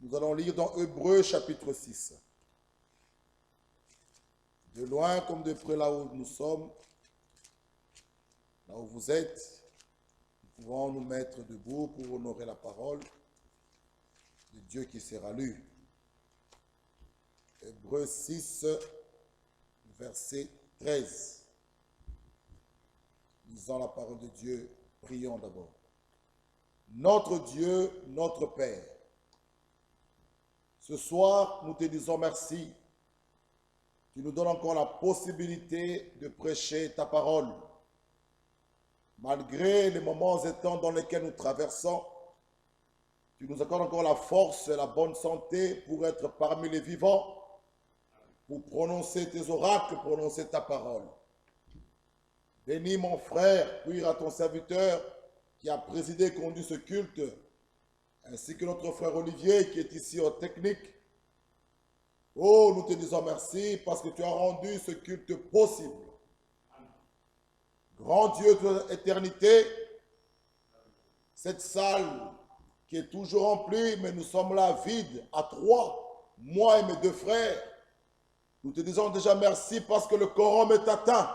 Nous allons lire dans Hébreux chapitre 6. De loin comme de près là où nous sommes, là où vous êtes, nous pouvons nous mettre debout pour honorer la parole de Dieu qui sera lue. Hébreux 6, verset 13. Lisons la parole de Dieu, prions d'abord. Notre Dieu, notre Père, ce soir, nous te disons merci. Tu nous donnes encore la possibilité de prêcher ta parole. Malgré les moments et temps dans lesquels nous traversons, tu nous accordes encore la force et la bonne santé pour être parmi les vivants, pour prononcer tes oracles, prononcer ta parole. Bénis mon frère, puis à ton serviteur qui a présidé et conduit ce culte, ainsi que notre frère Olivier qui est ici en technique. Oh, nous te disons merci parce que tu as rendu ce culte possible. Grand Dieu de l'éternité, cette salle qui est toujours remplie, mais nous sommes là vides, à trois, moi et mes deux frères. Nous te disons déjà merci parce que le quorum est atteint.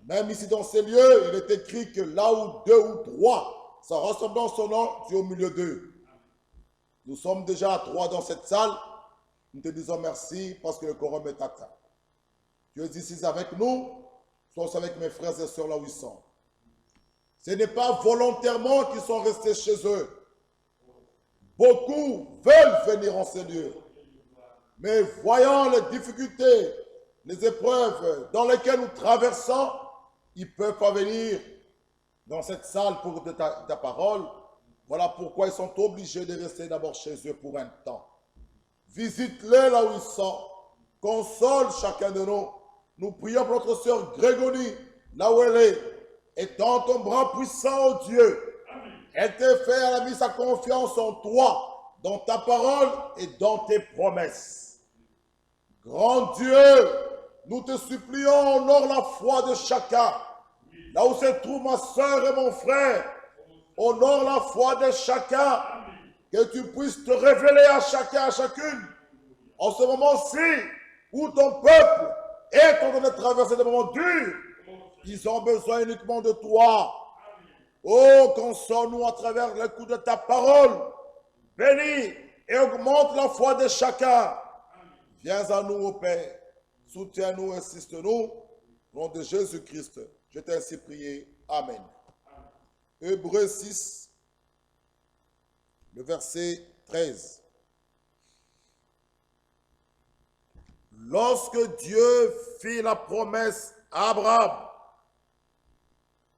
Même ici dans ces lieux, il est écrit que là où deux ou trois, ça ressemble dans son nom, tu es au milieu d'eux. Nous sommes déjà à trois dans cette salle. Nous te disons merci parce que le quorum est atteint. Tu es ici avec nous, sois aussi avec mes frères et sœurs là où ils sont. Ce n'est pas volontairement qu'ils sont restés chez eux. Beaucoup veulent venir en ces lieux. Mais voyant les difficultés, les épreuves dans lesquelles nous traversons, ils ne peuvent pas venir dans cette salle pour ta parole. Voilà pourquoi ils sont obligés de rester d'abord chez eux pour un temps. Visite-les là où ils sont. Console chacun de nous. Nous prions pour notre sœur Grégory, là où elle est. Étends ton bras puissant, oh Dieu. Elle te fait, elle a mis sa confiance en toi, dans ta parole et dans tes promesses. Grand Dieu, nous te supplions, honore la foi de chacun. Là où se trouve ma soeur et mon frère, honore la foi de chacun. Que tu puisses te révéler à chacun, à chacune. En ce moment-ci, où ton peuple est en train de traverser des moments durs, ils ont besoin uniquement de toi. Oh, console-nous à travers le coup de ta parole. Bénis et augmente la foi de chacun. Viens à nous, ô Père. Soutiens-nous, assiste-nous. Au nom de Jésus-Christ, je t'ai ainsi prié. Amen. Hébreux 6, le verset 13. Lorsque Dieu fit la promesse à Abraham,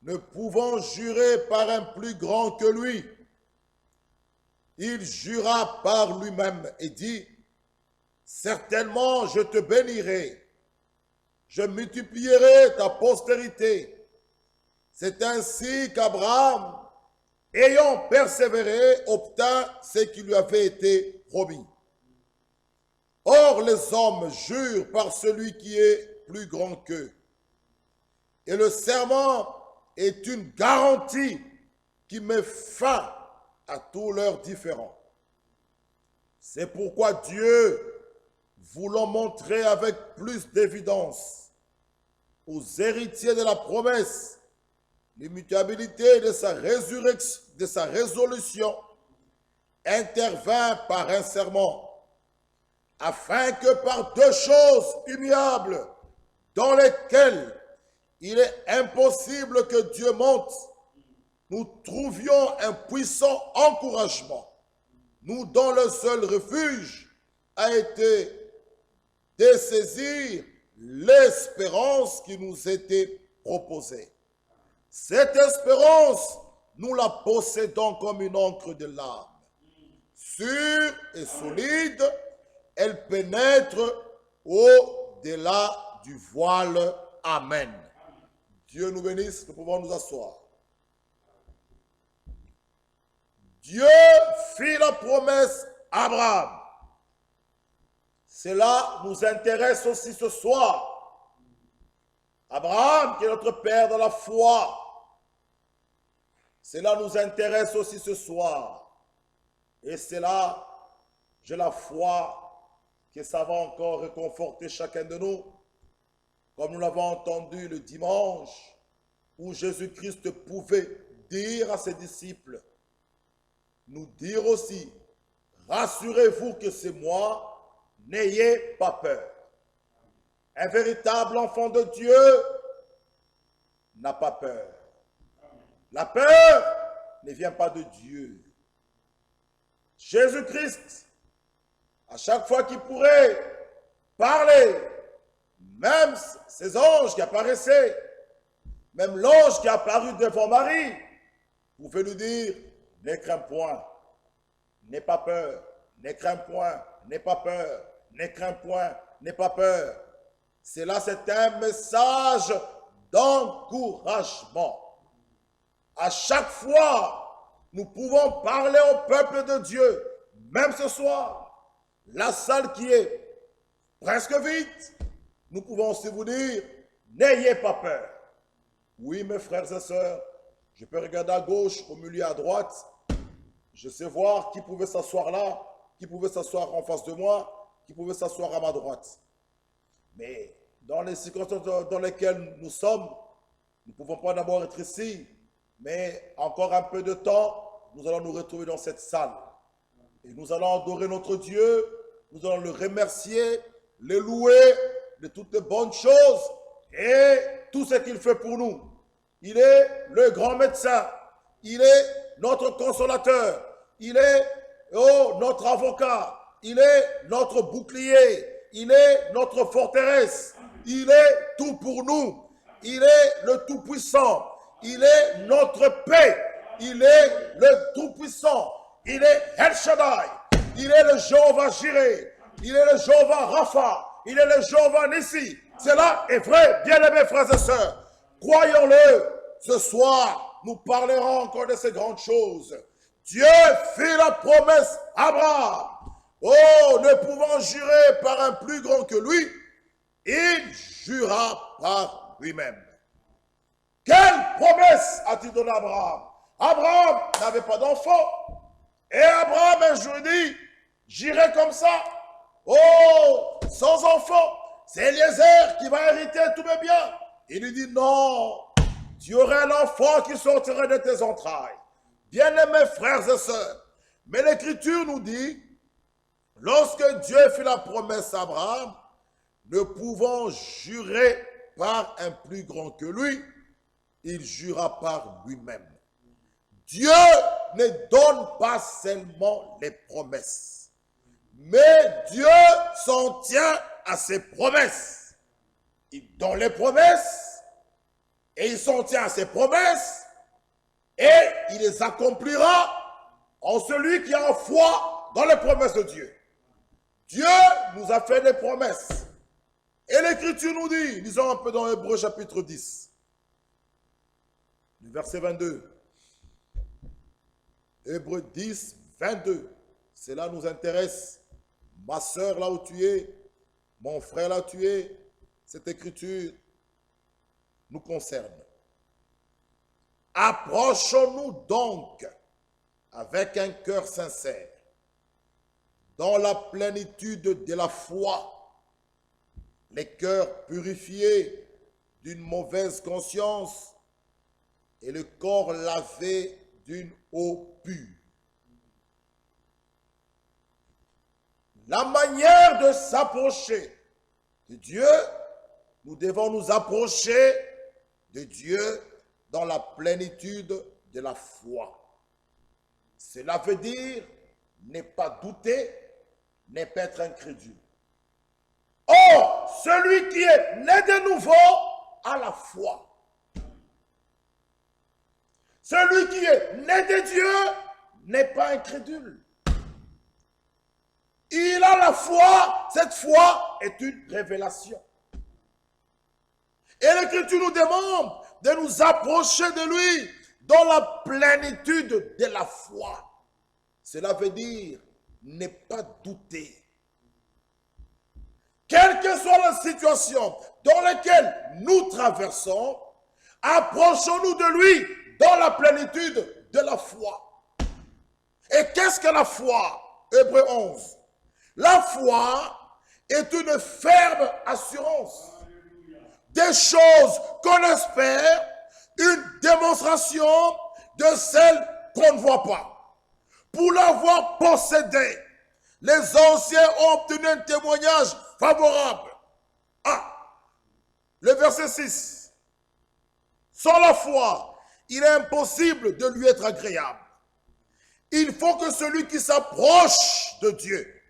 ne pouvant jurer par un plus grand que lui, il jura par lui-même et dit, certainement je te bénirai, je multiplierai ta postérité. C'est ainsi qu'Abraham, ayant persévéré, obtint ce qui lui avait été promis. Or, les hommes jurent par celui qui est plus grand qu'eux. Et le serment est une garantie qui met fin à tous leurs différends. C'est pourquoi Dieu, voulant montrer avec plus d'évidence aux héritiers de la promesse l'immutabilité de sa résurrection, de sa résolution, intervint par un serment, afin que par deux choses immuables, dans lesquelles il est impossible que Dieu monte, nous trouvions un puissant encouragement, nous dont le seul refuge a été de saisir l'espérance qui nous était proposée. Cette espérance, nous la possédons comme une encre de l'âme. Sûre et solide, elle pénètre au-delà du voile. Amen. Dieu nous bénisse, nous pouvons nous asseoir. Dieu fit la promesse à Abraham. Cela nous intéresse aussi ce soir. Abraham, qui est notre père dans la foi, cela nous intéresse aussi ce soir. Et cela J'ai la foi que ça va encore réconforter chacun de nous, comme nous l'avons entendu le dimanche, où Jésus-Christ pouvait dire à ses disciples, nous dire aussi, rassurez-vous que c'est moi, n'ayez pas peur. Un véritable enfant de Dieu n'a pas peur. La peur ne vient pas de Dieu. Jésus-Christ, à chaque fois qu'il pourrait parler, même ces anges qui apparaissaient, même l'ange qui est apparu devant Marie, pouvait lui dire, ne crains point, n'aie pas peur, ne crains point, n'aie pas peur, ne crains point, n'aie pas peur. C'est là, c'est un message d'encouragement. À chaque fois, nous pouvons parler au peuple de Dieu, même ce soir, la salle qui est presque vide, nous pouvons aussi vous dire, n'ayez pas peur. Oui, mes frères et sœurs, je peux regarder à gauche, au milieu, à droite, je sais voir qui pouvait s'asseoir là, qui pouvait s'asseoir en face de moi, qui pouvait s'asseoir à ma droite. Mais dans les circonstances dans lesquelles nous sommes, nous ne pouvons pas d'abord être ici, mais encore un peu de temps, nous allons nous retrouver dans cette salle. Et nous allons adorer notre Dieu, nous allons le remercier, le louer de toutes les bonnes choses et tout ce qu'il fait pour nous. Il est le grand médecin, il est notre consolateur, il est notre avocat, il est notre bouclier, il est notre forteresse, il est tout pour nous, il est le tout-puissant, il est notre paix, il est le tout-puissant, il est El Shaddai, il est le Jéhovah Jireh, il est le Jéhovah Rapha, il est le Jéhovah Nissi. Cela est vrai, bien-aimés frères et sœurs. Croyons-le, ce soir, nous parlerons encore de ces grandes choses. Dieu fit la promesse à Abraham. Oh, ne pouvant jurer par un plus grand que lui, il jura par lui-même. Quelle promesse a-t-il donné à Abraham? Abraham n'avait pas d'enfant. Et Abraham un jour dit, j'irai comme ça. Oh, sans enfant. C'est Eliezer qui va hériter tous mes biens. Il lui dit, non, tu auras un enfant qui sortira de tes entrailles. Bien-aimés frères et sœurs, mais l'Écriture nous dit, lorsque Dieu fit la promesse à Abraham, ne pouvant jurer par un plus grand que lui, il jura par lui-même. Dieu ne donne pas seulement les promesses, mais Dieu s'en tient à ses promesses. Il donne les promesses et il s'en tient à ses promesses et il les accomplira en celui qui a foi dans les promesses de Dieu. Dieu nous a fait des promesses. Et l'Écriture nous dit, lisons un peu dans Hébreux chapitre 10, le verset 22. Hébreux 10, 22. Cela nous intéresse. Ma soeur, là où tu es, mon frère, là où tu es, cette écriture nous concerne. Approchons-nous donc avec un cœur sincère, dans la plénitude de la foi, les cœurs purifiés d'une mauvaise conscience et le corps lavé d'une eau pure. La manière de s'approcher de Dieu, nous devons nous approcher de Dieu dans la plénitude de la foi. Cela veut dire ne pas douter, ne pas être incrédule. Or, celui qui est né de nouveau a la foi. Celui qui est né de Dieu n'est pas incrédule. Il a la foi, cette foi est une révélation. Et l'Écriture nous demande de nous approcher de lui dans la plénitude de la foi. Cela veut dire ne pas douter. Quelle que soit la situation dans laquelle nous traversons, approchons-nous de lui dans la plénitude de la foi. Et qu'est-ce que la foi? Hébreux 11, La foi est une ferme assurance des choses qu'on espère, une démonstration de celles qu'on ne voit pas. Pour l'avoir possédé, les anciens ont obtenu un témoignage favorable. Ah, le verset 6. Sans la foi, il est impossible de lui être agréable. Il faut que celui qui s'approche de Dieu,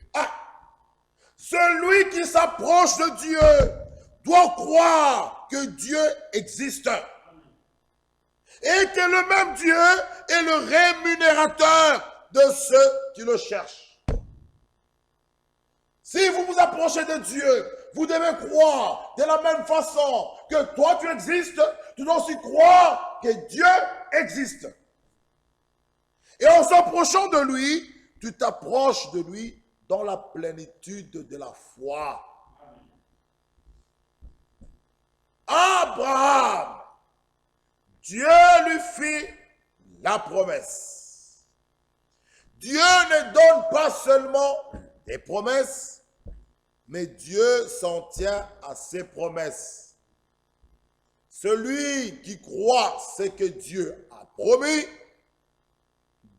celui qui s'approche de Dieu doit croire que Dieu existe. Et que le même Dieu est le rémunérateur de ceux qui le cherchent. Si vous vous approchez de Dieu, vous devez croire de la même façon que toi tu existes, tu dois aussi croire que Dieu existe. Et en s'approchant de lui, tu t'approches de lui dans la plénitude de la foi. Abraham, Dieu lui fit la promesse. Dieu ne donne pas seulement des promesses, mais Dieu s'en tient à ses promesses. Celui qui croit ce que Dieu a promis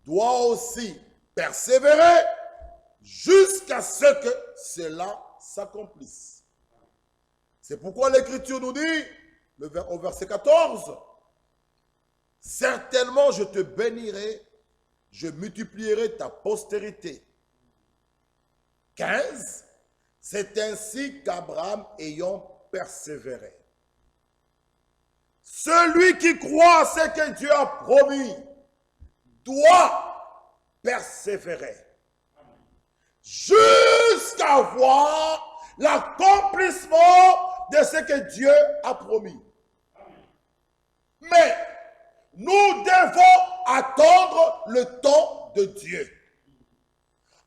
doit aussi persévérer jusqu'à ce que cela s'accomplisse. C'est pourquoi l'Écriture nous dit, au verset 14, « Certainement je te bénirai, je multiplierai ta postérité. » 15, « C'est ainsi qu'Abraham ayant persévéré. » Celui qui croit à ce que Dieu a promis doit persévérer jusqu'à voir l'accomplissement de ce que Dieu a promis. Mais nous devons attendre le temps de Dieu.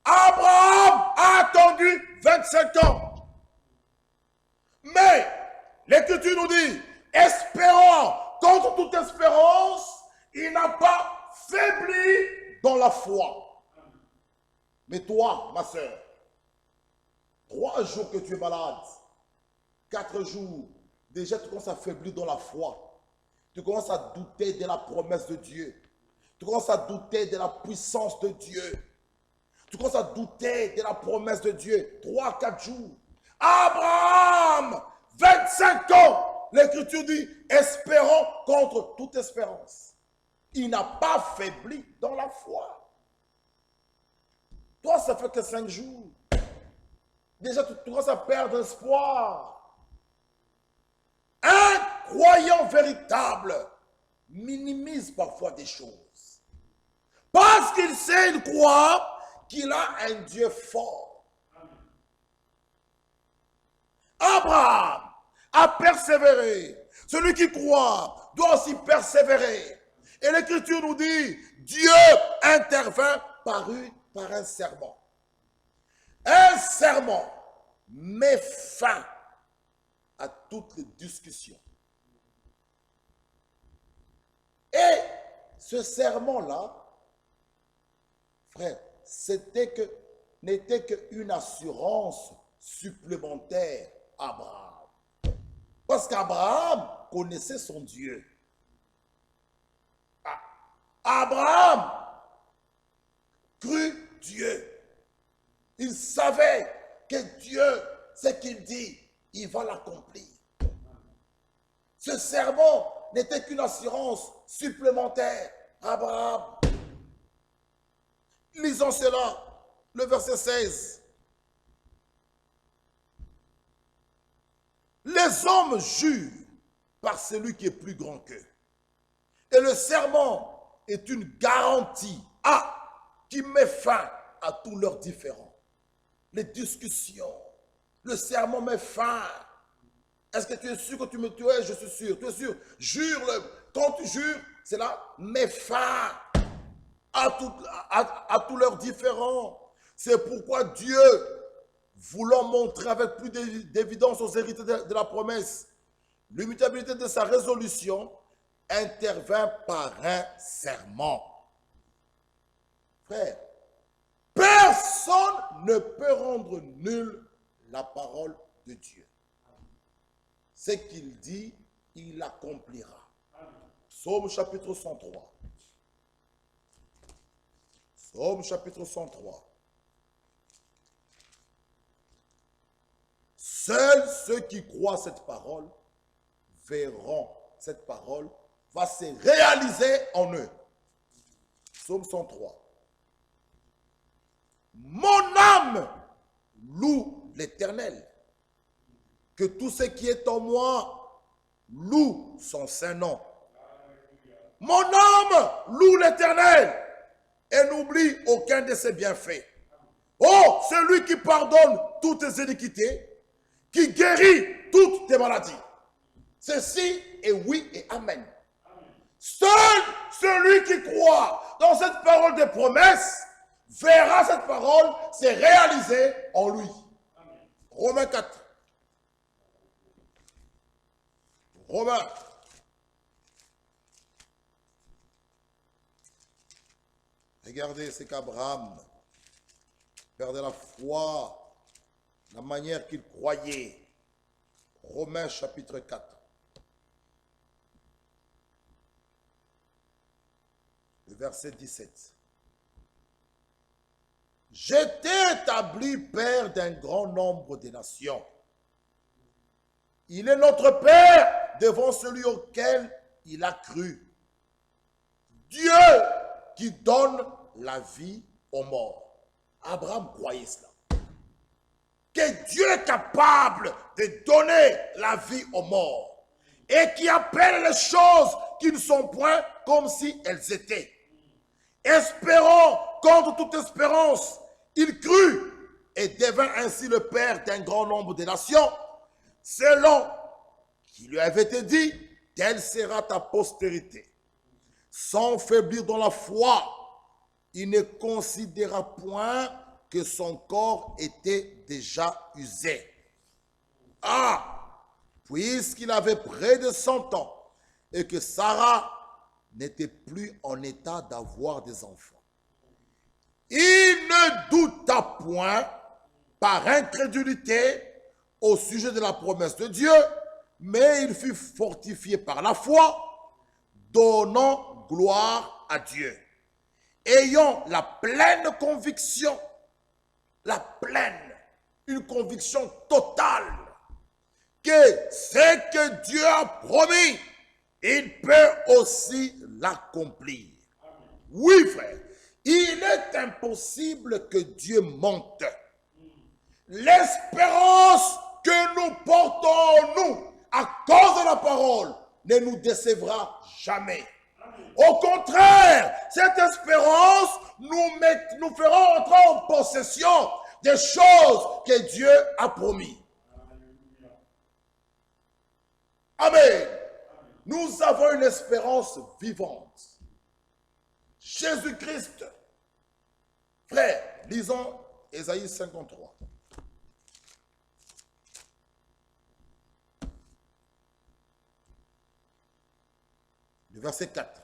Abraham a attendu 25 ans. Mais l'Écriture nous dit, espérant contre toute espérance, il n'a pas faibli dans la foi. Mais toi, ma soeur, 3 jours que tu es malade, 4 jours, déjà tu commences à faiblir dans la foi. Tu commences à douter de la promesse de Dieu. Tu commences à douter de la puissance de Dieu. Tu commences à douter de la promesse de Dieu. 3, 4 jours. Abraham, 25 ans, l'Écriture dit, espérant contre toute espérance. Il n'a pas faibli dans la foi. Toi, ça fait que 5 jours. Déjà, tu commences à perdre espoir. Un croyant véritable minimise parfois des choses. Parce qu'il sait, il croit qu'il a un Dieu fort. Abraham a persévéré. Celui qui croit doit aussi persévérer. Et l'Écriture nous dit, Dieu intervint par un serment. Un serment met fin à toutes les discussions. Et ce serment-là, frère, n'était qu'une assurance supplémentaire à Abraham. Parce qu'Abraham connaissait son Dieu. Abraham crut Dieu. Il savait que Dieu, ce qu'il dit, il va l'accomplir. Ce serment n'était qu'une assurance supplémentaire à Abraham. Lisons cela, le verset 16. Les hommes jurent par celui qui est plus grand qu'eux. Et le serment est une garantie qui met fin à tous leurs différends. Les discussions, le serment met fin. Est-ce que tu es sûr que tu me tues? Je suis sûr. Tu es sûr? Jure-le. Quand tu jures, cela met fin à tous leurs différends. C'est pourquoi Dieu, voulant montrer avec plus d'évidence aux héritiers de la promesse l'immutabilité de sa résolution, intervint par un serment. Frère, personne personne ne peut rendre nulle la parole de Dieu. Ce qu'il dit, il accomplira. Psaume chapitre 103. Psaume chapitre 103. Seuls ceux qui croient cette parole verront cette parole va se réaliser en eux. Psaume 103. Mon âme loue l'Éternel. Que tout ce qui est en moi loue son saint nom. Mon âme loue l'Éternel et n'oublie aucun de ses bienfaits. Oh, celui qui pardonne toutes tes iniquités, qui guérit toutes tes maladies. Ceci est oui et amen. Seul celui qui croit dans cette parole de promesse verra cette parole se réaliser en lui. Romains 4. Romains. Regardez ce qu'Abraham, père de la foi, la manière qu'il croyait. Romains chapitre 4. Le verset 17. J'étais établi père d'un grand nombre de nations. Il est notre Père devant celui auquel il a cru. Dieu qui donne la vie aux morts. Abraham croyait cela. Que Dieu est capable de donner la vie aux morts et qui appelle les choses qui ne sont point comme si elles étaient. Espérant contre toute espérance, il crut et devint ainsi le père d'un grand nombre de nations, selon qu'il lui avait été dit, telle sera ta postérité. Sans faiblir dans la foi, il ne considéra point que son corps était déjà usé. Ah, puisqu'il avait près de 100 ans et que Sarah n'était plus en état d'avoir des enfants. Il ne douta point par incrédulité au sujet de la promesse de Dieu, mais il fut fortifié par la foi, donnant gloire à Dieu. Ayant la pleine conviction, une conviction totale, que ce que Dieu a promis, il peut aussi l'accomplir. Oui, frère, il est impossible que Dieu monte. L'espérance que nous portons, nous, à cause de la parole, ne nous décevra jamais. Au contraire, cette espérance nous fera entrer en possession des choses que Dieu a promis. Amen. Nous avons une espérance vivante. Jésus-Christ. Frère, lisons Ésaïe 53. Le verset 4.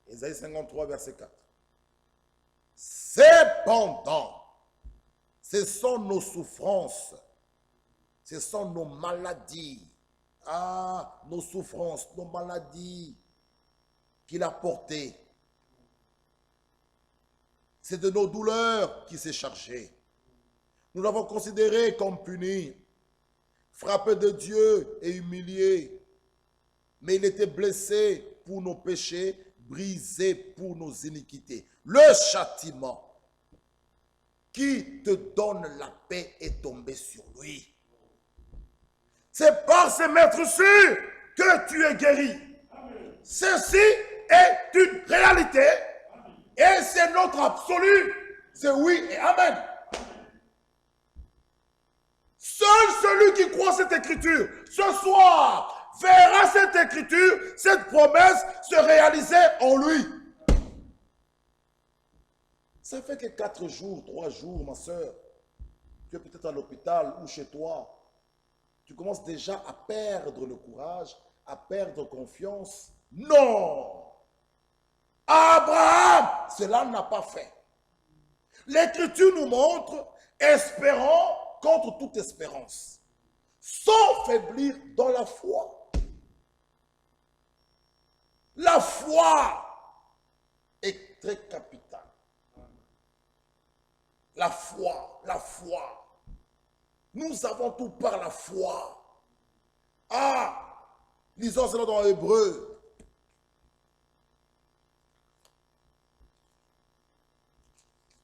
Ésaïe 53, verset 4. Cependant, ce sont nos souffrances, ce sont nos maladies, nos souffrances, nos maladies qu'il a portées. C'est de nos douleurs qu'il s'est chargé. Nous l'avons considéré comme puni, frappé de Dieu et humilié. Mais il était blessé pour nos péchés, brisé pour nos iniquités. Le châtiment qui te donne la paix est tombé sur lui. C'est par ces maîtres-sûrs que tu es guéri. Amen. Ceci est une réalité. Amen. Et c'est notre absolu. C'est oui et amen. Seul celui qui croit cette écriture, ce soir, verra cette écriture, cette promesse se réaliser en lui. Ça fait que 4 jours, 3 jours, ma soeur, tu es peut-être à l'hôpital ou chez toi. Tu commences déjà à perdre le courage, à perdre confiance Non. Abraham, cela n'a pas fait. L'Écriture nous montre, espérant contre toute espérance, sans faiblir dans la foi. La foi est très capitale. La foi, la foi. Nous avons tout par la foi. Ah, lisons cela dans Hébreu.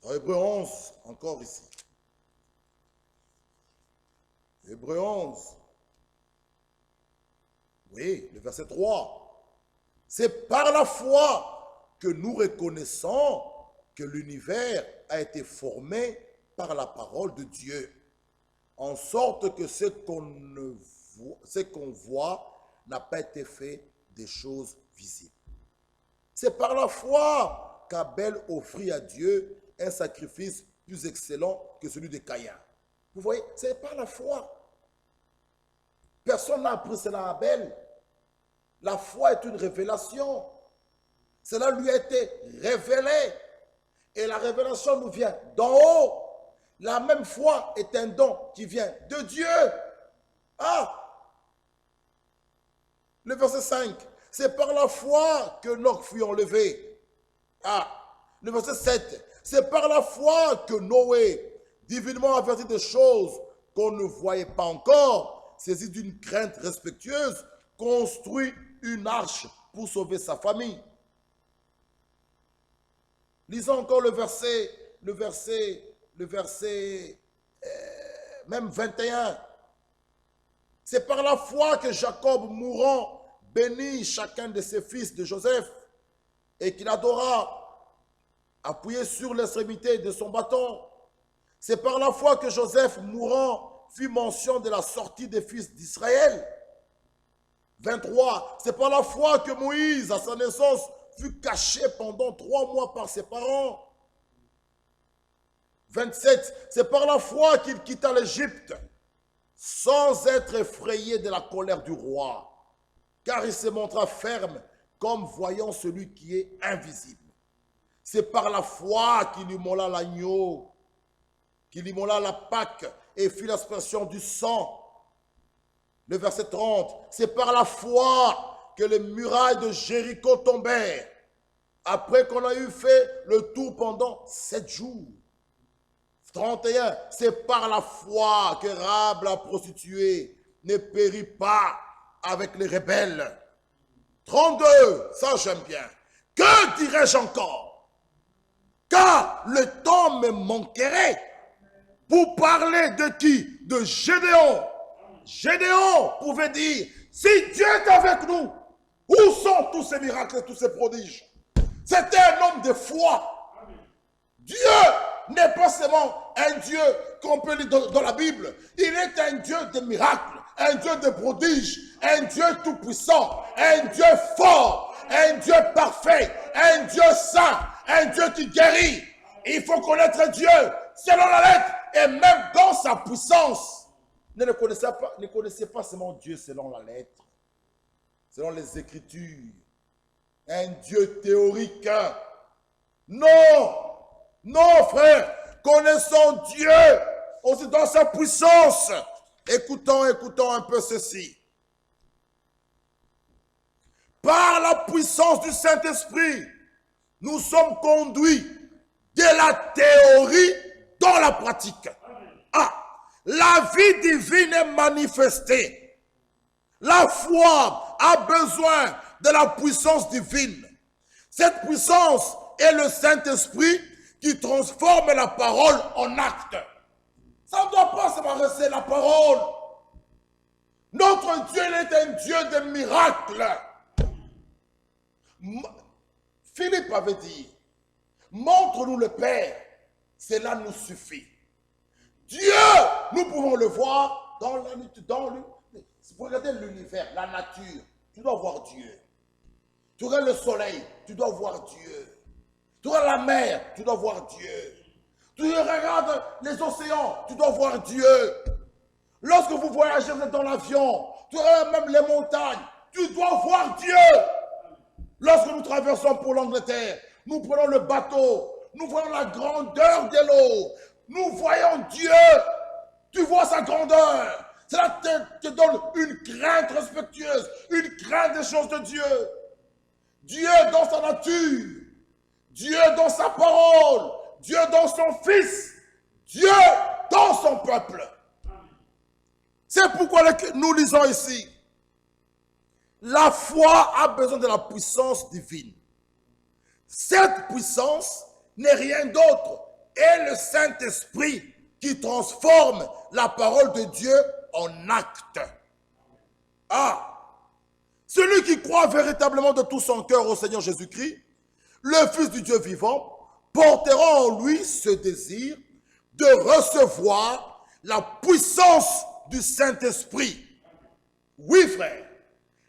Dans Hébreu 11, encore ici. Hébreu 11. Oui, le verset 3. C'est par la foi que nous reconnaissons que l'univers a été formé par la parole de Dieu, en sorte que ce qu'on voit n'a pas été fait des choses visibles. C'est par la foi qu'Abel offrit à Dieu un sacrifice plus excellent que celui de Caïn. Vous voyez, c'est par la foi. Personne n'a appris cela à Abel. La foi est une révélation. Cela lui a été révélé. Et la révélation nous vient d'en haut. La même foi est un don qui vient de Dieu. Ah! Le verset 5. C'est par la foi que Noé fut enlevé. Ah! Le verset 7. C'est par la foi que Noé, divinement averti des choses qu'on ne voyait pas encore, saisi d'une crainte respectueuse, construit une arche pour sauver sa famille. Lisons encore le verset même 21. C'est par la foi que Jacob, mourant, bénit chacun de ses fils de Joseph et qu'il adora, appuyé sur l'extrémité de son bâton. C'est par la foi que Joseph, mourant, fit mention de la sortie des fils d'Israël. 23. C'est par la foi que Moïse, à sa naissance, fut caché pendant 3 mois par ses parents. 27. C'est par la foi qu'il quitta l'Égypte, sans être effrayé de la colère du roi, car il se montra ferme comme voyant celui qui est invisible. C'est par la foi qu'il immola l'agneau, qu'il immola la Pâque et fit l'aspersion du sang. Le verset 30, c'est par la foi que les murailles de Jéricho tombèrent, après qu'on a eu fait le tour pendant 7 jours. 31, c'est par la foi que Rahab la prostituée ne périt pas avec les rebelles. 32, ça j'aime bien. Que dirais-je encore? Car le temps me manquerait pour parler de qui? De Gédéon. Gédéon pouvait dire, si Dieu est avec nous, où sont tous ces miracles et tous ces prodiges? C'était un homme de foi. Dieu n'est pas seulement un Dieu qu'on peut lire dans la Bible. Il est un Dieu de miracles, un Dieu de prodiges, un Dieu tout-puissant, un Dieu fort, un Dieu parfait, un Dieu saint, un Dieu qui guérit. Il faut connaître Dieu selon la lettre et même dans sa puissance. Ne connaissez pas seulement Dieu selon la lettre, selon les Écritures. Un Dieu théorique. Non, non frère, connaissons Dieu aussi dans sa puissance. Écoutons un peu ceci. Par la puissance du Saint-Esprit, nous sommes conduits de la théorie dans la pratique. Ah, la vie divine est manifestée. La foi a besoin de la puissance divine. Cette puissance est le Saint-Esprit qui transforme la parole en acte. Ça ne doit pas se rester la parole. Notre Dieu est un Dieu de miracles. Philippe avait dit, montre-nous le Père, cela nous suffit. Dieu, nous pouvons le voir si vous regardez l'univers, la nature, tu dois voir Dieu. Tu regardes le soleil, tu dois voir Dieu. Tu regardes la mer, tu dois voir Dieu. Tu regardes les océans, tu dois voir Dieu. Lorsque vous voyagez, vous êtes dans l'avion, tu regardes même les montagnes, tu dois voir Dieu. Lorsque nous traversons pour l'Angleterre, nous prenons le bateau, nous voyons la grandeur de l'eau, nous voyons Dieu, tu vois sa grandeur. Cela te donne une crainte respectueuse, une crainte des choses de Dieu. Dieu dans sa nature, Dieu dans sa parole, Dieu dans son Fils, Dieu dans son peuple. C'est pourquoi nous lisons ici, la foi a besoin de la puissance divine. Cette puissance n'est rien d'autre et le Saint-Esprit qui transforme la parole de Dieu en acte. Ah! Celui qui croit véritablement de tout son cœur au Seigneur Jésus-Christ, le Fils du Dieu vivant, portera en lui ce désir de recevoir la puissance du Saint-Esprit. Oui, frère,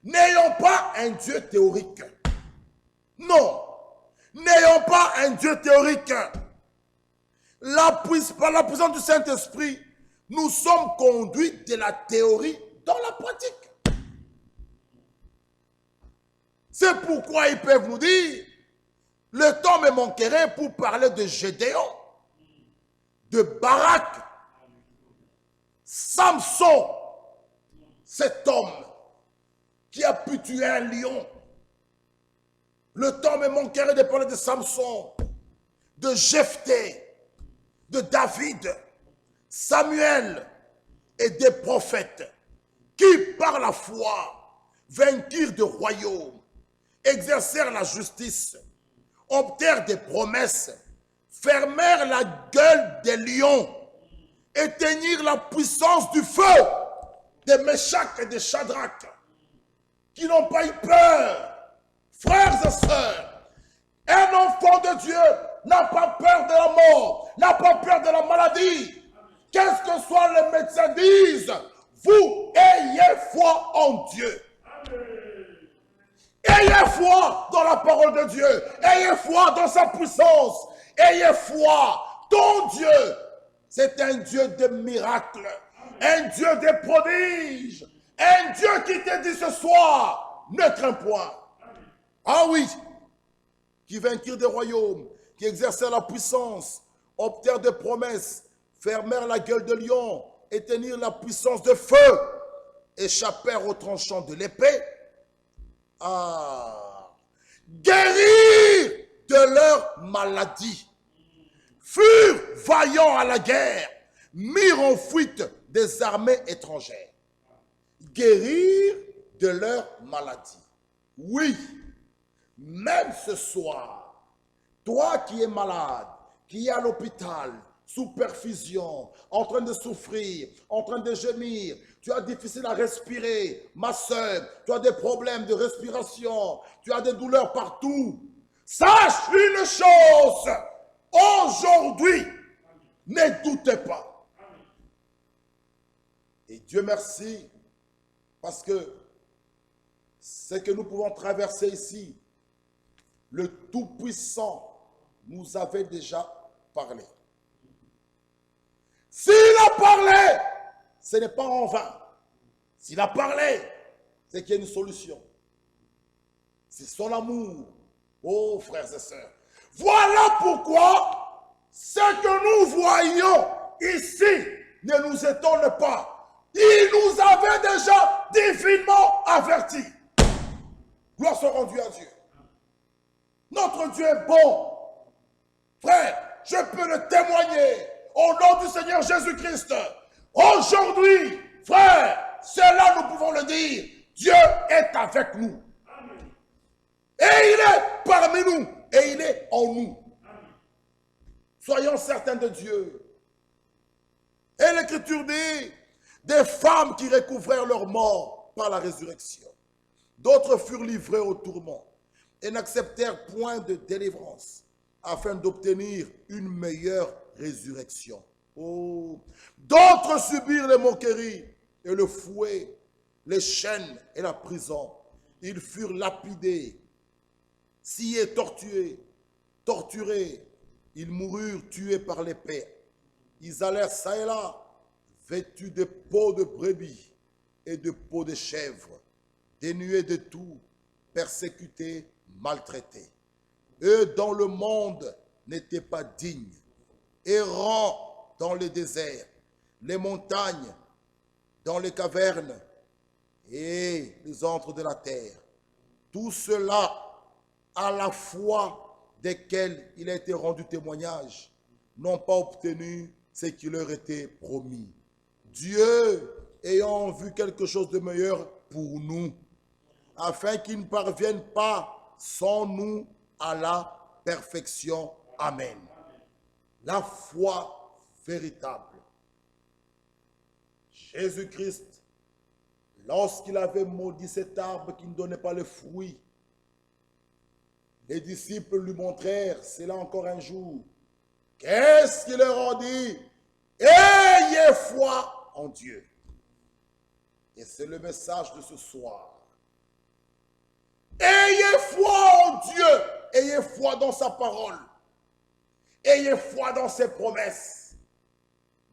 n'ayons pas un Dieu théorique. Non, n'ayons pas un Dieu théorique. Par la puissance du Saint-Esprit, nous sommes conduits de la théorie dans la pratique. C'est pourquoi ils peuvent nous dire, le temps me manquerait pour parler de Gédéon, de Barak, Samson, cet homme qui a pu tuer un lion. Le temps me manquerait de parler de Samson, de Jephthé, de David, Samuel et des prophètes qui, par la foi, vainquirent de royaumes, exercèrent la justice, obtinrent des promesses, fermèrent la gueule des lions, éteignirent la puissance du feu des Méshach et des Shadrach, qui n'ont pas eu peur. Frères et sœurs, un enfant de Dieu n'a pas peur de la mort, n'a pas peur de la maladie. Qu'est-ce que soit les médecins disent, vous ayez foi en Dieu. Ayez foi dans la parole de Dieu. Ayez foi dans sa puissance. Ayez foi. Ton Dieu, c'est un Dieu de miracles, un Dieu de prodiges, un Dieu qui te dit ce soir, ne crains point. Ah oui, qui vainquirent des royaumes, qui exercèrent la puissance, obtinrent des promesses, fermèrent la gueule de lion, éteignirent la puissance de feu, échappèrent aux tranchants de l'épée, guérir de leur maladie, furent vaillants à la guerre, mirent en fuite des armées étrangères. Guérir de leur maladie. Oui, même ce soir, toi qui es malade, qui es à l'hôpital, sous perfusion, en train de souffrir, en train de gémir, tu as difficile à respirer, ma soeur, tu as des problèmes de respiration, tu as des douleurs partout. Sache une chose, aujourd'hui, ne doutez pas. Et Dieu merci, parce que ce que nous pouvons traverser ici, le Tout-Puissant nous avait déjà parlé. S'il a parlé, ce n'est pas en vain. S'il a parlé, c'est qu'il y a une solution. C'est son amour. Oh, frères et sœurs. Voilà pourquoi ce que nous voyons ici ne nous étonne pas. Il nous avait déjà divinement avertis. Gloire soit rendue à Dieu. Notre Dieu est bon. Frère, je peux le témoigner au nom du Seigneur Jésus-Christ. Aujourd'hui, frère, cela nous pouvons le dire. Dieu est avec nous. Et il est parmi nous. Et il est en nous. Soyons certains de Dieu. Et l'Écriture dit, des femmes qui recouvrèrent leur mort par la résurrection. D'autres furent livrés au tourment et n'acceptèrent point de délivrance afin d'obtenir une meilleure résurrection. Oh. D'autres subirent les moqueries et le fouet, les chaînes et la prison. Ils furent lapidés, sciés, torturés. Ils moururent tués par l'épée. Ils allèrent çà et là, vêtus de peaux de brebis et de peaux de chèvre, dénués de tout, persécutés, maltraités. Eux dont le monde n'était pas digne, errant dans les déserts, les montagnes, dans les cavernes et les antres de la terre. Tout cela à la foi desquels il a été rendu témoignage, n'ont pas obtenu ce qui leur était promis. Dieu ayant vu quelque chose de meilleur pour nous, afin qu'ils ne parviennent pas sans nous à la perfection. Amen. La foi véritable. Jésus-Christ, lorsqu'il avait maudit cet arbre qui ne donnait pas le fruit, les disciples lui montrèrent, c'est là encore un jour, qu'est-ce qu'il leur a dit? Ayez foi en Dieu. Et c'est le message de ce soir. Ayez foi en Dieu. Ayez foi dans sa parole. Ayez foi dans ses promesses.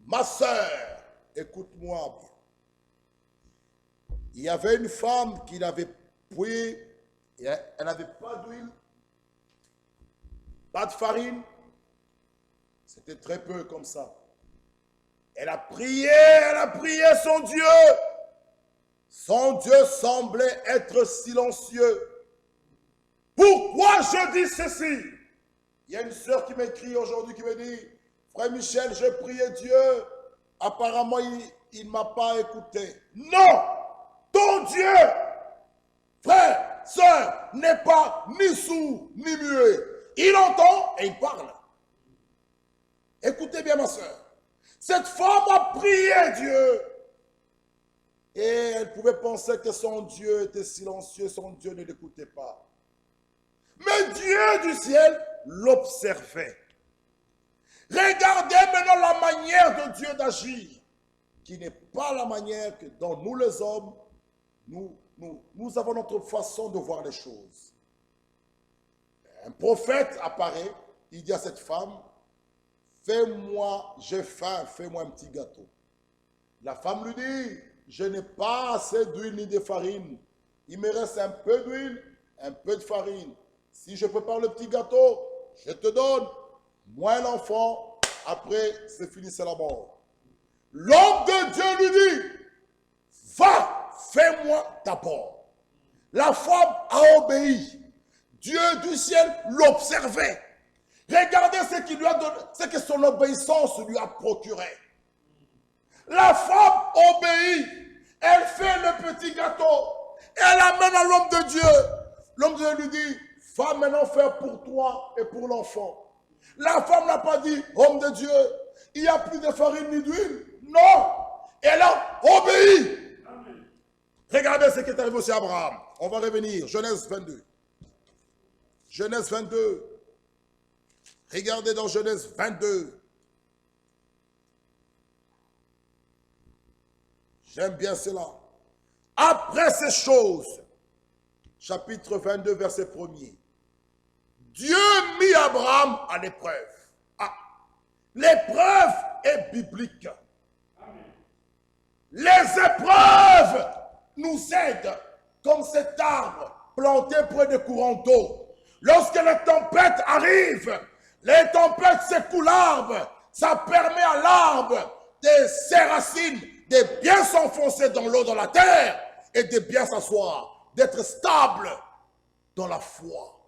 Ma sœur, écoute-moi bien. Il y avait une femme qui l'avait pris, elle n'avait pas d'huile, pas de farine. C'était très peu comme ça. Elle a prié son Dieu. Son Dieu semblait être silencieux. Pourquoi je dis ceci? Il y a une sœur qui m'écrit aujourd'hui qui me dit, frère Michel, j'ai prié Dieu. Apparemment, il ne m'a pas écouté. Non! Ton Dieu, frère, sœur, n'est pas ni sourd ni muet. Il entend et il parle. Écoutez bien ma sœur. Cette femme a prié Dieu. Et elle pouvait penser que son Dieu était silencieux, son Dieu ne l'écoutait pas. Mais Dieu du ciel l'observait. Regardez maintenant la manière de Dieu d'agir, qui n'est pas la manière que dans nous les hommes, nous avons notre façon de voir les choses. Un prophète apparaît, il dit à cette femme, fais-moi, j'ai faim, fais-moi un petit gâteau. La femme lui dit, je n'ai pas assez d'huile ni de farine. Il me reste un peu d'huile, un peu de farine. Si je prépare le petit gâteau, je te donne. Moi l'enfant, après c'est fini, c'est la mort. L'homme de Dieu lui dit, va, fais-moi d'abord. La femme a obéi. Dieu du ciel l'observait. Regardez ce qu'il lui a donné, ce que son obéissance lui a procuré. La femme obéit. Elle fait le petit gâteau. Elle amène à l'homme de Dieu. L'homme de Dieu lui dit, va maintenant faire pour toi et pour l'enfant. La femme n'a pas dit, homme de Dieu, il n'y a plus de farine ni d'huile. Non. Elle a obéi. Amen. Regardez ce qui est arrivé aussi à Abraham. On va revenir. Genèse 22. Genèse 22. Regardez dans Genèse 22. J'aime bien cela. Après ces choses, chapitre 22, verset 1er, Dieu mit Abraham à l'épreuve. Ah, l'épreuve est biblique. Amen. Les épreuves nous aident, comme cet arbre planté près des courants d'eau. Lorsque les tempêtes arrivent, les tempêtes secouent l'arbre, ça permet à l'arbre de ses racines de bien s'enfoncer dans l'eau, dans la terre, et de bien s'asseoir, d'être stable dans la foi.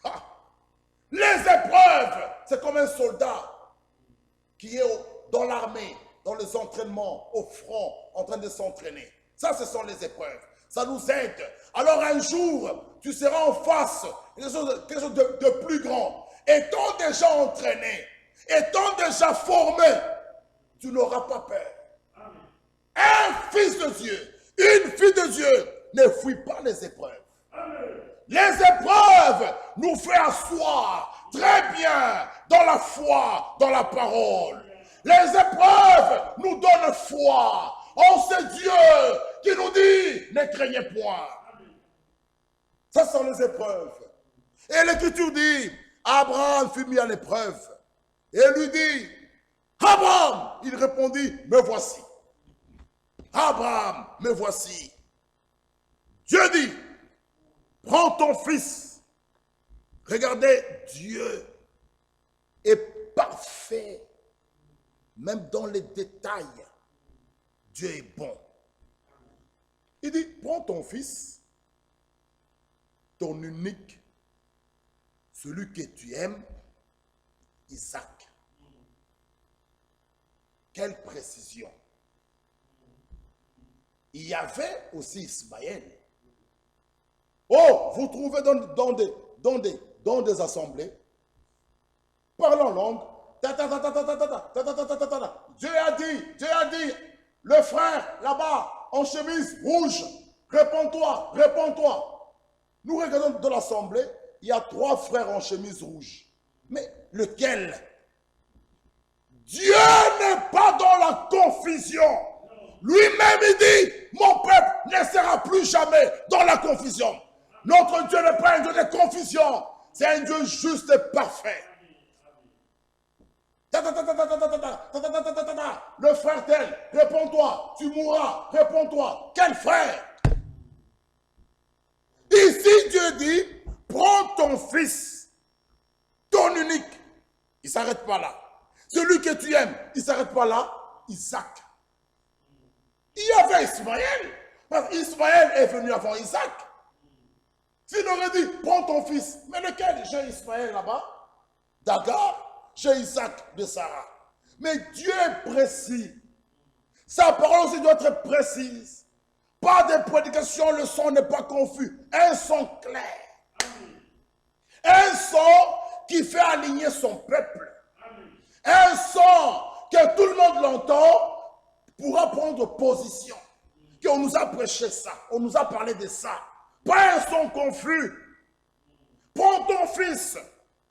Ah. Les épreuves, c'est comme un soldat qui est dans l'armée, dans les entraînements, au front, en train de s'entraîner. Ça, ce sont les épreuves. Ça nous aide. Alors un jour, tu seras en face de quelque chose de plus grand. Étant déjà entraîné, étant déjà formé, tu n'auras pas peur. Amen. Un fils de Dieu, une fille de Dieu ne fuit pas les épreuves. Amen. Les épreuves nous font asseoir très bien dans la foi, dans la parole. Les épreuves nous donnent foi. Oh, c'est Dieu qui nous dit, ne craignez point. Ça sont les épreuves. Et l'Écriture dit, Abraham fut mis à l'épreuve. Et lui dit, Abraham, il répondit, me voici. Abraham, me voici. Dieu dit, prends ton fils. Regardez, Dieu est parfait. Même dans les détails, Dieu est bon. Il dit, prends ton fils, ton unique, celui que tu aimes, Isaac. Quelle précision. Il y avait aussi Ismaël. Oh, vous trouvez dans des assemblées, parlant langue, Dieu a dit, le frère là-bas, en chemise rouge, réponds-toi, réponds-toi. Nous regardons dans l'assemblée, il y a 3 frères en chemise rouge. Mais lequel? Dieu n'est pas dans la confusion. Lui-même, il dit, mon peuple ne sera plus jamais dans la confusion. Notre Dieu n'est pas un Dieu de confusion. C'est un Dieu juste et parfait. Le frère tel, réponds-toi, tu mourras, réponds-toi. Quel frère? Ici, Dieu dit, prends ton fils, ton unique. Il ne s'arrête pas là. Celui que tu aimes, il ne s'arrête pas là. Isaac. Il y avait Ismaël. Parce qu'Ismaël est venu avant Isaac. S'il aurait dit, prends ton fils. Mais lequel? J'ai Ismaël là-bas. D'Agar, j'ai Isaac de Sarah. Mais Dieu est précis. Sa parole aussi doit être précise. Pas de prédication, le son n'est pas confus. Un son clair. Un son qui fait aligner son peuple. Un son que tout le monde l'entend pourra prendre position. Qu'on nous a prêché ça, on nous a parlé de ça. Pas un son confus. Prends ton fils,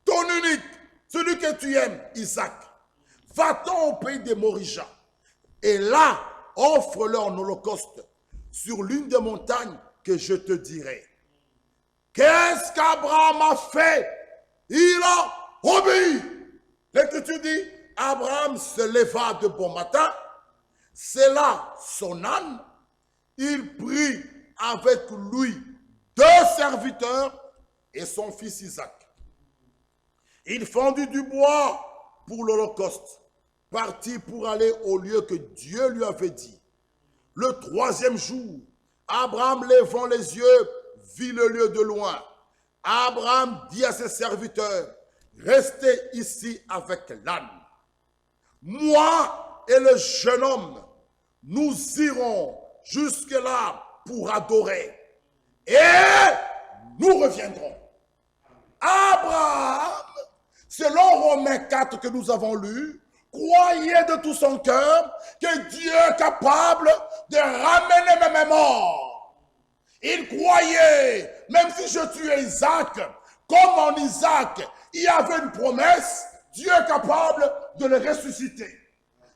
ton unique, celui que tu aimes, Isaac. Va-t'en au pays des Morija. Et là, offre-le en holocauste sur l'une des montagnes que je te dirai. Qu'est-ce qu'Abraham a fait? Il a obéi. L'Écriture dit, Abraham se leva de bon matin, sella son âne, il prit avec lui 2 serviteurs et son fils Isaac. Il fendit du bois pour l'holocauste, partit pour aller au lieu que Dieu lui avait dit. Le 3e jour, Abraham levant les yeux, vit le lieu de loin. Abraham dit à ses serviteurs, restez ici avec l'âne. Moi et le jeune homme, nous irons jusque-là pour adorer. Et nous reviendrons. Abraham, selon Romains 4 que nous avons lu, croyait de tout son cœur que Dieu est capable de ramener même un mort. Il croyait, même si je tuais Isaac, comme en Isaac, il y avait une promesse, Dieu est capable de le ressusciter.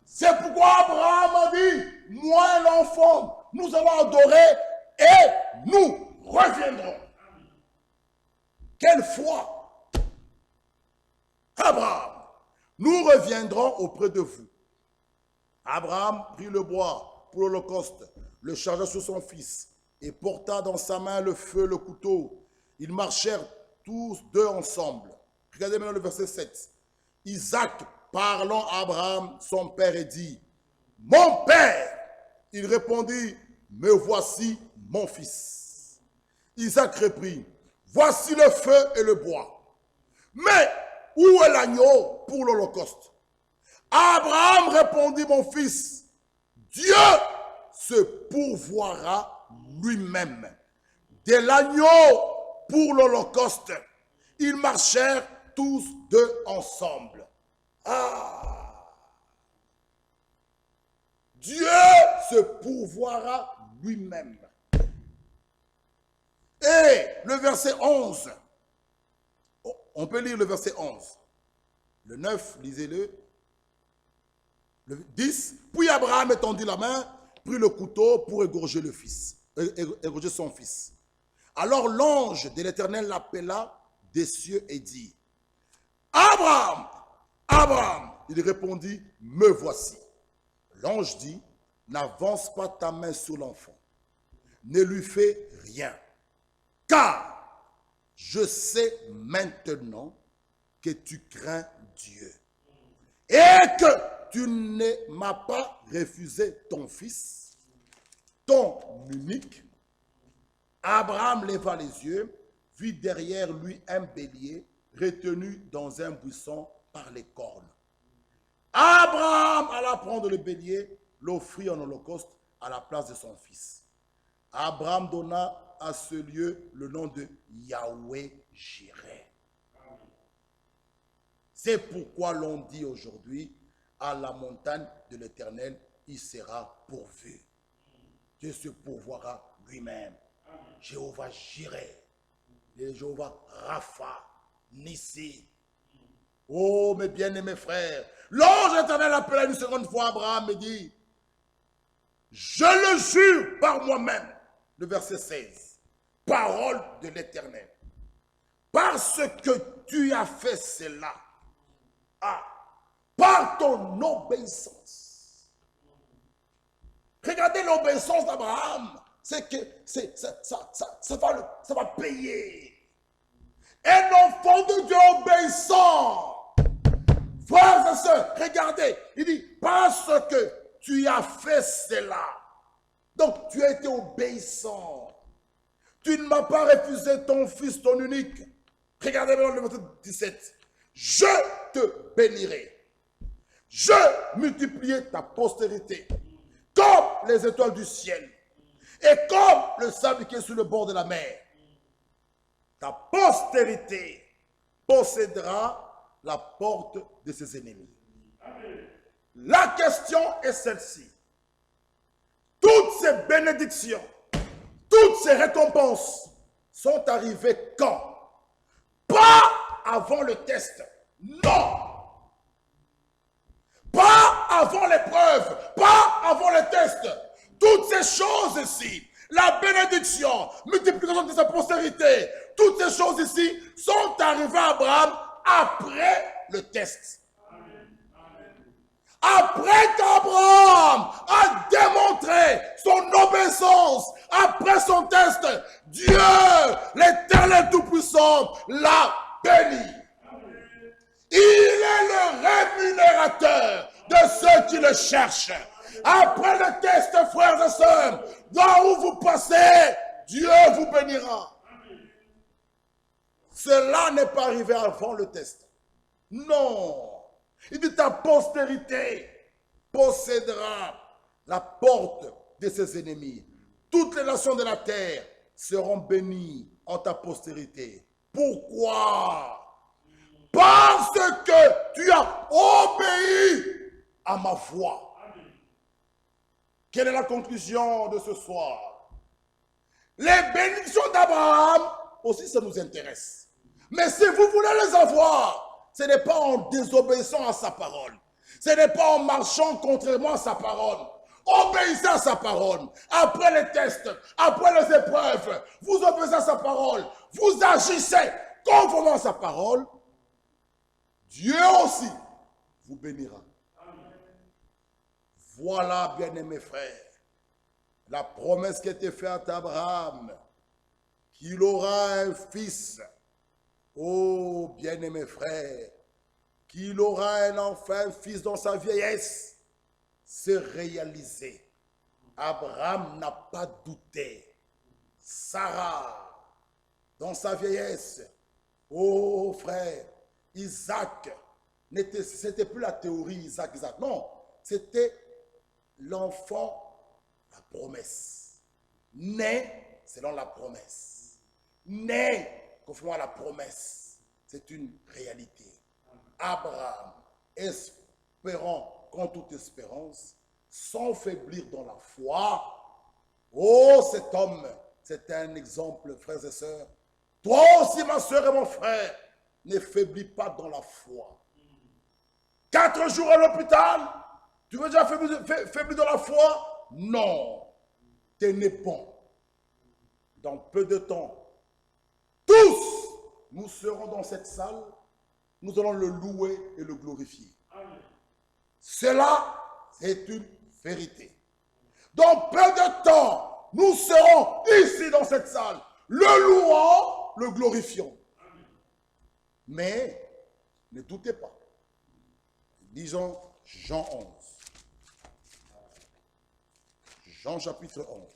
C'est pourquoi Abraham a dit, moi et l'enfant, nous allons adorer et nous reviendrons. Quelle foi! Abraham, nous reviendrons auprès de vous. Abraham prit le bois pour l'holocauste, le chargea sur son fils et porta dans sa main le feu, le couteau. Ils marchèrent tous 2 ensemble. Regardez maintenant le verset 7. Isaac parlant à Abraham, son père, et dit, « Mon père !» Il répondit, « Me voici, mon fils. » Isaac reprit, « Voici le feu et le bois. Mais où est l'agneau pour l'holocauste? » Abraham répondit, « Mon fils, Dieu se pourvoira lui-même de l'agneau pour l'holocauste. » Ils marchèrent tous 2 ensemble. Ah! Dieu se pourvoira lui-même. Et le verset 11. On peut lire le verset 11. Le 9, lisez-le. Le 10. Puis Abraham étendit la main, prit le couteau pour égorger le fils, égorger son fils. Alors l'ange de l'Éternel l'appela des cieux et dit, Abraham, Abraham. Il répondit, me voici. L'ange dit, n'avance pas ta main sur l'enfant, ne lui fais rien, car je sais maintenant que tu crains Dieu et que tu ne m'as pas refusé ton fils, ton unique. Abraham leva les yeux, vit derrière lui un bélier retenu dans un buisson par les cornes. Abraham alla prendre le bélier, l'offrit en holocauste à la place de son fils. Abraham donna à ce lieu le nom de Yahweh Jireh. C'est pourquoi l'on dit aujourd'hui, à la montagne de l'Éternel, il sera pourvu. Dieu se pourvoira lui-même. Jéhovah Jireh, Jéhovah Rapha, Nissi. Oh, mes bien-aimés frères, l'ange éternel appela une seconde fois Abraham et dit, je le jure par moi-même, le verset 16, parole de l'Éternel, parce que tu as fait cela, par ton obéissance. Regardez l'obéissance d'Abraham, c'est que ça va payer. Un enfant de Dieu obéissant. Frères et sœurs, regardez, il dit, parce que tu as fait cela. Donc, tu as été obéissant. Tu ne m'as pas refusé ton fils, ton unique. Regardez maintenant le verset 17. Je te bénirai. Je multiplierai ta postérité comme les étoiles du ciel et comme le sable qui est sur le bord de la mer. Ta postérité possédera la porte de ses ennemis. Amen. La question est celle-ci. Toutes ces bénédictions, toutes ces récompenses sont arrivées quand? Pas avant le test. Non. Pas avant l'épreuve. Pas avant le test. Toutes ces choses ici, la bénédiction, multiplication de sa postérité, toutes ces choses ici sont arrivées à Abraham après le test. Après qu'Abraham a démontré son obéissance, après son test, Dieu, l'Éternel Tout-Puissant, l'a béni. Il est le rémunérateur de ceux qui le cherchent. Après le test, frères et sœurs, là où vous passez, Dieu vous bénira. Cela n'est pas arrivé avant le test. Non. Il dit ta postérité possédera la porte de ses ennemis. Toutes les nations de la terre seront bénies en ta postérité. Pourquoi? Parce que tu as obéi à ma voix. Quelle est la conclusion de ce soir? Les bénédictions d'Abraham aussi, ça nous intéresse. Mais si vous voulez les avoir, ce n'est pas en désobéissant à sa parole. Ce n'est pas en marchant contrairement à sa parole. Obéissez à sa parole. Après les tests, après les épreuves, vous obéissez à sa parole. Vous agissez conformément à sa parole. Dieu aussi vous bénira. Voilà, bien-aimés frères, la promesse qui a été faite à Abraham, qu'il aura un fils. Oh, bien-aimés frères, qu'il aura un enfant, un fils dans sa vieillesse, se réaliser. Abraham n'a pas douté. Sarah, dans sa vieillesse, oh frère, Isaac, c'était plus la théorie Isaac. Non, c'était l'enfant, la promesse. Né selon la promesse. Né conformément à la promesse. C'est une réalité. Abraham, espérant contre toute espérance, sans faiblir dans la foi. Oh, cet homme, c'est un exemple, frères et sœurs. Toi aussi, ma sœur et mon frère, ne faiblis pas dans la foi. 4 jours à l'hôpital, tu veux déjà faiblir dans la foi? Non. Tenez bon. Dans peu de temps, tous, nous serons dans cette salle, nous allons le louer et le glorifier. Amen. Cela, c'est une vérité. Dans peu de temps, nous serons ici dans cette salle, le louant, le glorifions. Mais ne doutez pas. Disons Jean 11. Jean chapitre 11.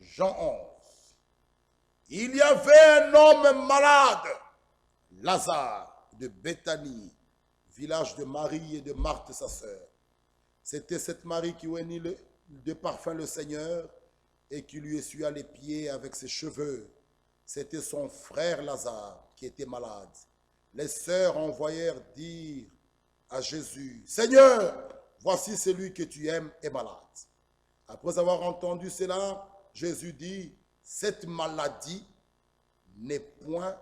Jean 11. Il y avait un homme malade, Lazare, de Béthanie, village de Marie et de Marthe, sa sœur. C'était cette Marie qui oignit de parfum le Seigneur et qui lui essuya les pieds avec ses cheveux. C'était son frère Lazare qui était malade. Les sœurs envoyèrent dire à Jésus, « Seigneur, voici celui que tu aimes est malade. » Après avoir entendu cela, Jésus dit, « Cette maladie n'est point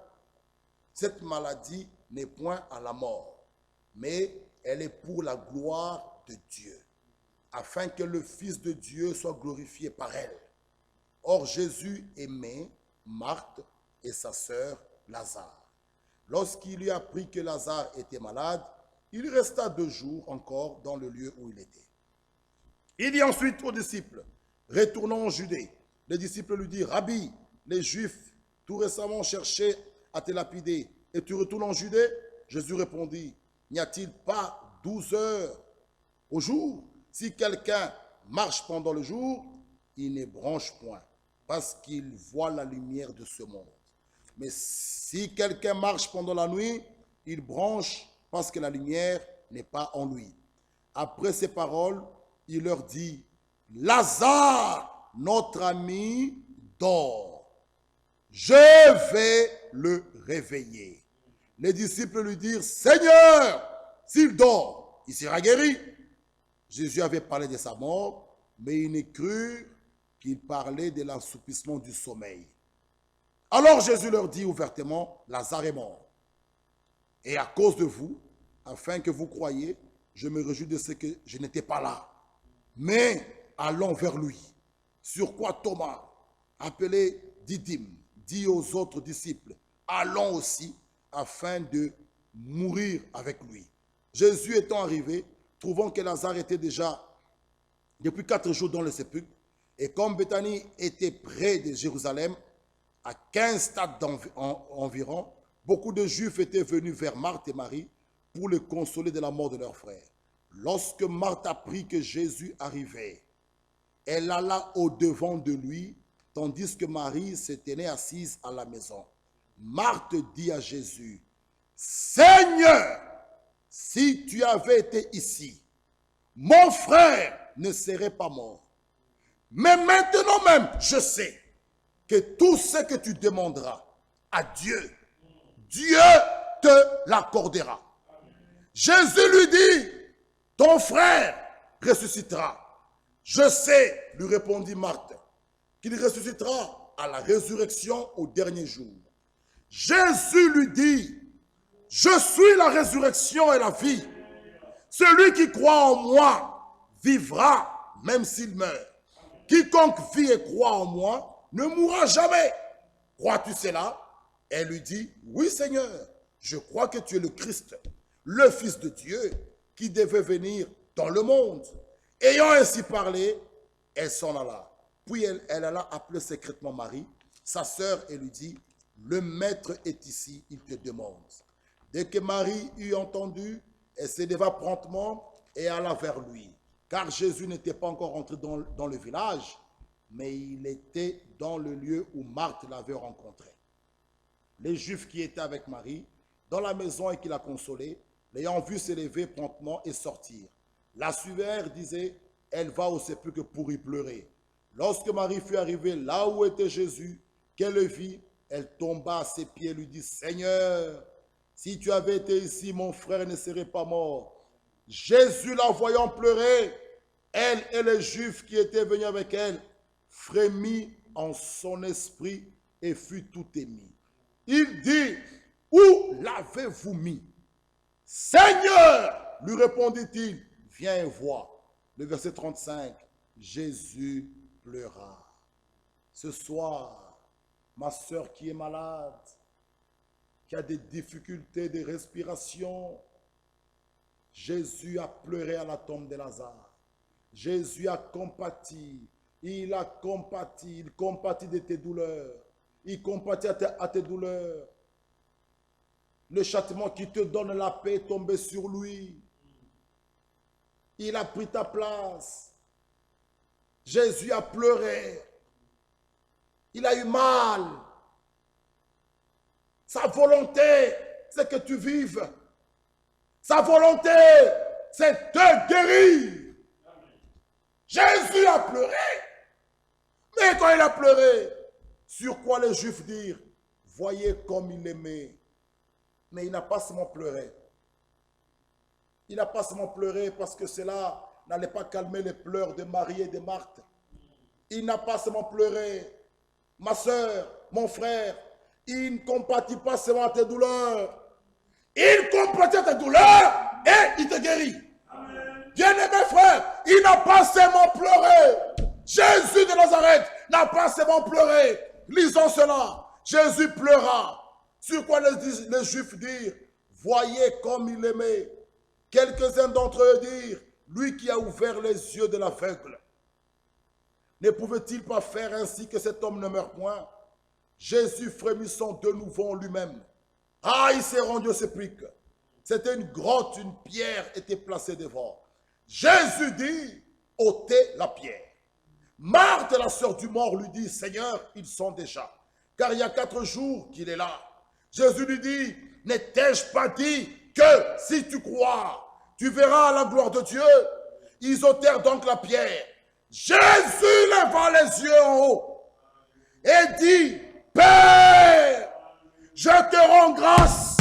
à la mort, mais elle est pour la gloire de Dieu, afin que le Fils de Dieu soit glorifié par elle. » Or Jésus aimait Marthe et sa sœur Lazare. Lorsqu'il lui apprit que Lazare était malade, il resta 2 jours encore dans le lieu où il était. Il dit ensuite aux disciples, « Retournons en Judée. » Les disciples lui dirent, « Rabbi, les Juifs tout récemment cherchaient à te lapider, et tu retournes en Judée ?» Jésus répondit, « N'y a-t-il pas 12 heures au jour? Si quelqu'un marche pendant le jour, il ne bronche point, parce qu'il voit la lumière de ce monde. Mais si quelqu'un marche pendant la nuit, il bronche parce que la lumière n'est pas en lui. » Après ces paroles, il leur dit, « Lazare, notre ami, dort. Je vais le réveiller. » Les disciples lui dirent, « Seigneur, s'il dort, il sera guéri. » Jésus avait parlé de sa mort, mais ils ne crurent qu'il parlait de l'assoupissement du sommeil. Alors Jésus leur dit ouvertement, « Lazare est mort. Et à cause de vous, afin que vous croyiez, je me réjouis de ce que je n'étais pas là. Mais allons vers lui. » Sur quoi Thomas, appelé Didyme, dit aux autres disciples, « Allons aussi, afin de mourir avec lui. » Jésus étant arrivé, trouvant que Lazare était déjà depuis 4 jours dans le sépulcre, et comme Béthanie était près de Jérusalem, à 15 stades environ, beaucoup de Juifs étaient venus vers Marthe et Marie pour les consoler de la mort de leur frère. Lorsque Marthe apprit que Jésus arrivait, elle alla au-devant de lui, tandis que Marie se tenait assise à la maison. Marthe dit à Jésus, « Seigneur, si tu avais été ici, mon frère ne serait pas mort. Mais maintenant même, je sais que tout ce que tu demanderas à Dieu, Dieu te l'accordera. » Jésus lui dit, « Ton frère ressuscitera. » « Je sais, lui répondit Marthe, qu'il ressuscitera à la résurrection au dernier jour. » Jésus lui dit, « Je suis la résurrection et la vie. Celui qui croit en moi vivra même s'il meurt. Quiconque vit et croit en moi ne mourra jamais. Crois-tu cela? » Elle lui dit, « Oui Seigneur, je crois que tu es le Christ, le Fils de Dieu, qui devait venir dans le monde. » Ayant ainsi parlé, elle s'en alla. Puis elle alla appeler secrètement Marie, sa sœur, et lui dit, « Le maître est ici, il te demande. » Dès que Marie eut entendu, elle se leva promptement et alla vers lui. Car Jésus n'était pas encore entré dans le village, mais il était dans le lieu où Marthe l'avait rencontré. Les Juifs qui étaient avec Marie, dans la maison et qui la consolaient, l'ayant vu se lever promptement et sortir, la suivèrent, disait, « Elle va au sépulcre pour y pleurer. » Lorsque Marie fut arrivée là où était Jésus, qu'elle le vit, elle tomba à ses pieds et lui dit, « Seigneur, si tu avais été ici, mon frère ne serait pas mort. » Jésus, la voyant pleurer, elle et les Juifs qui étaient venus avec elle, frémit en son esprit et fut tout ému. Il dit, « Où l'avez-vous mis? » « Seigneur, lui répondit-il, viens et vois. » Le verset 35, Jésus pleura. Ce soir, ma soeur qui est malade, qui a des difficultés de respiration, Jésus a pleuré à la tombe de Lazare. Jésus a compati. Il a compati. Il compatit de tes douleurs. Il compatit à tes douleurs. Le châtiment qui te donne la paix est tombé sur lui. Il a pris ta place. Jésus a pleuré. Il a eu mal. Sa volonté, c'est que tu vives. Sa volonté, c'est de guérir. Jésus a pleuré. Mais quand il a pleuré, sur quoi les Juifs dirent, voyez comme il aimait. Mais il n'a pas seulement pleuré. Il n'a pas seulement pleuré parce que cela n'allait pas calmer les pleurs de Marie et de Marthe. Il n'a pas seulement pleuré. Ma soeur, mon frère, il ne compatit pas seulement à tes douleurs. Il compatit à tes douleurs et il te guérit. Bien-aimé frère, il n'a pas seulement pleuré. Jésus de Nazareth n'a pas seulement pleuré. Lisons cela. Jésus pleura. Sur quoi les Juifs dirent, voyez comme il aimait. Quelques-uns d'entre eux dirent, lui qui a ouvert les yeux de l'aveugle. Ne pouvait-il pas faire ainsi que cet homme ne meure point? Jésus frémissant de nouveau en lui-même. Ah, il s'est rendu au sépulcre. C'était une grotte, une pierre était placée devant. Jésus dit, ôtez la pierre. Marthe, la sœur du mort, lui dit, Seigneur, ils sont déjà, car il y a 4 jours qu'il est là. Jésus lui dit, n'ai-je pas dit que si tu crois, tu verras la gloire de Dieu? Ils ôtèrent donc la pierre. Jésus leva les yeux en haut et dit, Père, je te rends grâce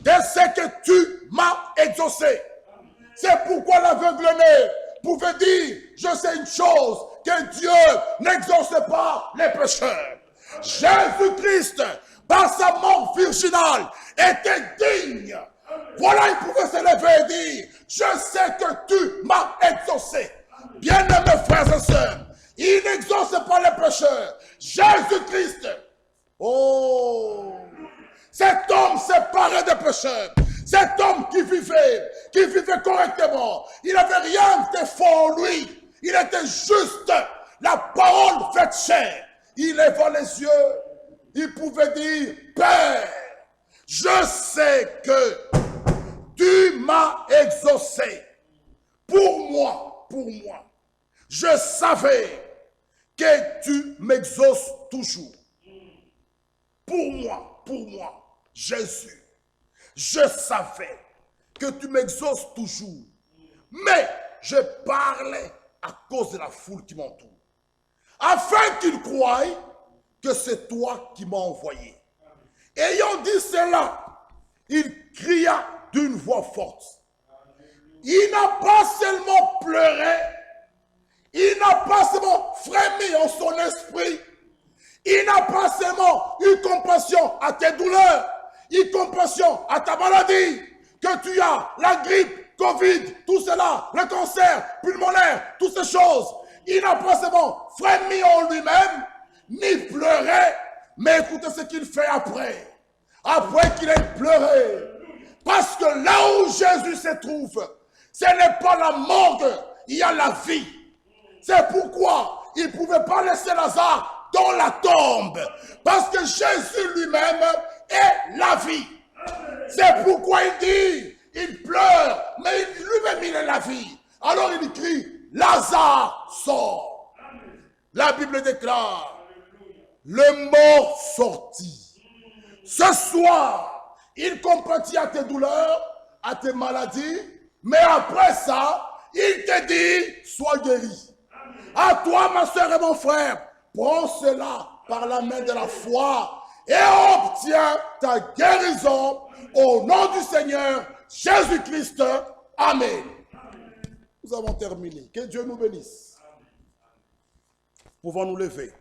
de ce que tu m'as exaucé. C'est pourquoi l'aveugle-né pouvait dire, je sais une chose, que Dieu n'exauce pas les pécheurs. Jésus-Christ, par sa mort virginale, était digne. Voilà, il pouvait se lever et dire, je sais que tu m'as exaucé. Bien-aimés frères et sœurs, il n'exauce pas les pécheurs. Jésus-Christ, oh, cet homme séparé des pécheurs, cet homme qui vivait correctement, il n'avait rien de faux en lui. Il était juste la parole faite chair. Il leva les yeux, il pouvait dire, Père, je sais que tu m'as exaucé. Pour moi, je savais que tu m'exauces toujours. Pour moi, Jésus, je savais que tu m'exauces toujours. Mais je parlais à cause de la foule qui m'entoure, afin qu'ils croient que c'est toi qui m'as envoyé. Ayant dit cela, il cria d'une voix forte. Il n'a pas seulement pleuré, il n'a pas seulement frémi en son esprit, il n'a pas seulement eu compassion à tes douleurs, eu compassion à ta maladie, que tu as la grippe, Covid, tout cela, le cancer pulmonaire, toutes ces choses. Il n'a pas seulement frémi en lui-même, ni pleuré, mais écoutez ce qu'il fait après. Après qu'il ait pleuré. Parce que là où Jésus se trouve, ce n'est pas la mort, il y a la vie. C'est pourquoi il ne pouvait pas laisser Lazare dans la tombe. Parce que Jésus lui-même est la vie. C'est pourquoi il dit, il pleure, mais lui-même il est la vie. Alors il crie, Lazare sort. La Bible déclare, le mort sortit. Ce soir, il compatit à tes douleurs, à tes maladies, mais après ça, il te dit, sois guéri. À toi, ma soeur et mon frère, prends cela par la main de la foi et obtiens ta guérison au nom du Seigneur Jésus-Christ. Amen. Nous avons terminé. Que Dieu nous bénisse. Pouvons nous lever.